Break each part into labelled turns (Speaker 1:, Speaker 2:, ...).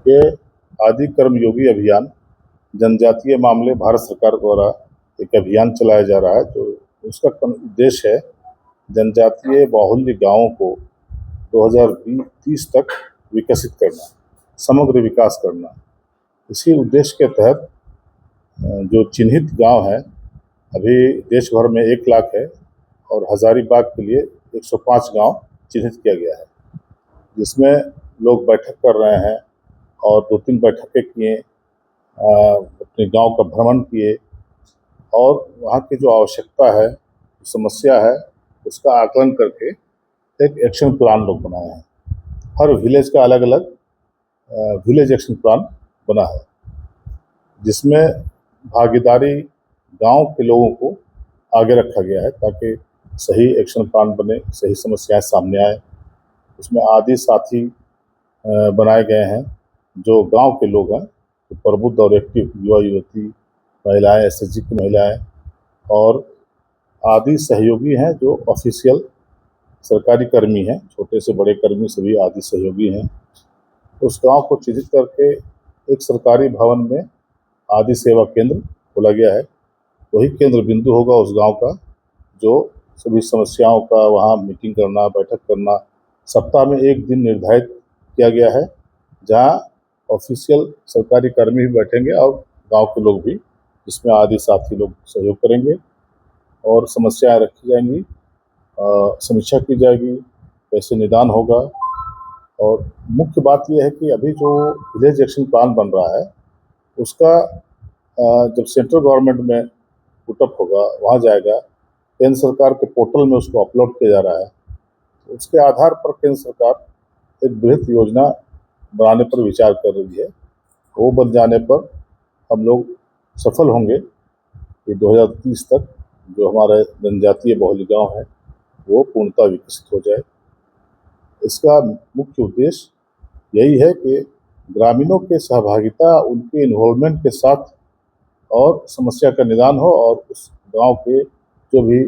Speaker 1: ये आदि कर्मयोगी अभियान जनजातीय मामले भारत सरकार द्वारा एक अभियान चलाया जा रहा है। तो उसका उद्देश्य है जनजातीय बाहुल्य गांवों को 2030 तक विकसित करना, समग्र विकास करना। इसी उद्देश्य के तहत जो चिन्हित गांव हैं, अभी देश भर में 1 लाख है और हजारीबाग के लिए 105 गांव चिन्हित किया गया है, जिसमें लोग बैठक कर रहे हैं और 2-3 बैठकें किए, अपने गांव का भ्रमण किए और वहाँ की जो आवश्यकता है, समस्या है, उसका आकलन करके एक एक्शन प्लान लोग बनाए हैं। हर विलेज का अलग अलग विलेज एक्शन प्लान बना है, जिसमें भागीदारी गांव के लोगों को आगे रखा गया है ताकि सही एक्शन प्लान बने, सही समस्याएं सामने आए। उसमें आदि साथी बनाए गए हैं जो गांव के लोग हैं, तो प्रबुद्ध और एक्टिव युवा युवती, महिलाएं, एसएचजी की महिलाएं और आदि सहयोगी हैं जो ऑफिशियल सरकारी कर्मी हैं, छोटे से बड़े कर्मी सभी आदि सहयोगी हैं। उस गांव को चिन्हित करके एक सरकारी भवन में आदि सेवा केंद्र खोला गया है। वही केंद्र बिंदु होगा उस गांव का, जो सभी समस्याओं का वहाँ मीटिंग करना, बैठक करना। सप्ताह में 1 दिन निर्धारित किया गया है जहाँ ऑफिशियल सरकारी कर्मी भी बैठेंगे और गांव के लोग भी, जिसमें आदि साथी लोग सहयोग करेंगे और समस्याएं रखी जाएंगी, समीक्षा की जाएगी, कैसे निदान होगा। और मुख्य बात यह है कि अभी जो विलेज एक्शन प्लान बन रहा है उसका जब सेंट्रल गवर्नमेंट में पुटअप होगा, वहाँ जाएगा, केंद्र सरकार के पोर्टल में उसको अपलोड किया जा रहा है। उसके आधार पर केंद्र सरकार एक बृहत योजना बनाने पर विचार कर रही है। वो बन जाने पर हम लोग सफल होंगे कि 2030 तक जो हमारे जनजातीय बाहुल्य गांव है वो पूर्णतः विकसित हो जाए। इसका मुख्य उद्देश्य यही है कि ग्रामीणों के सहभागिता, उनके इन्वॉल्वमेंट के साथ और समस्या का निदान हो और उस गांव के जो भी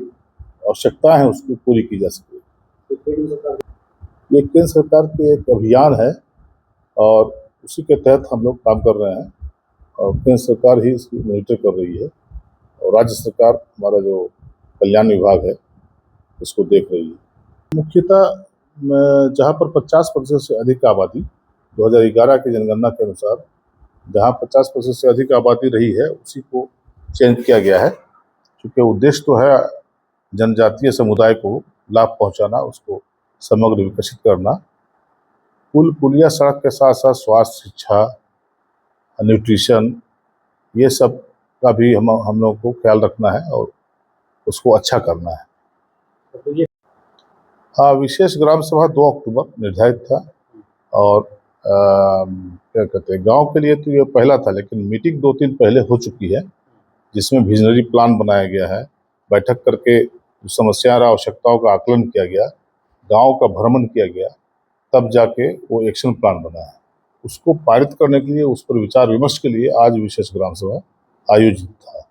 Speaker 1: आवश्यकता है उसको पूरी की जा सके। ये केंद्र सरकार के एक अभियान है और उसी के तहत हम लोग काम कर रहे हैं और केंद्र सरकार ही इसकी मॉनिटर कर रही है और राज्य सरकार, हमारा जो कल्याण विभाग है, इसको देख रही है। मुख्यतः जहाँ पर 50% से अधिक आबादी 2011 की जनगणना के अनुसार जहाँ 50% से अधिक आबादी रही है उसी को चयन किया गया है, क्योंकि उद्देश्य तो है जनजातीय समुदाय को लाभ पहुंचाना, उसको समग्र विकसित करना। पुल पुलिया सड़क के साथ साथ स्वास्थ्य, शिक्षा, न्यूट्रिशन, ये सब का भी हम लोग को ख्याल रखना है और उसको अच्छा करना है। हाँ, विशेष ग्राम सभा 2 अक्टूबर निर्धारित था और क्या कहते हैं, गांव के लिए तो ये पहला था, लेकिन मीटिंग 2-3 पहले हो चुकी है जिसमें विजनरी प्लान बनाया गया है। बैठक करके समस्या और आवश्यकताओं का आकलन किया गया, गांव का भ्रमण किया गया, तब जाके वो एक्शन प्लान बना है। उसको पारित करने के लिए, उस पर विचार विमर्श के लिए आज विशेष ग्राम सभा आयोजित था।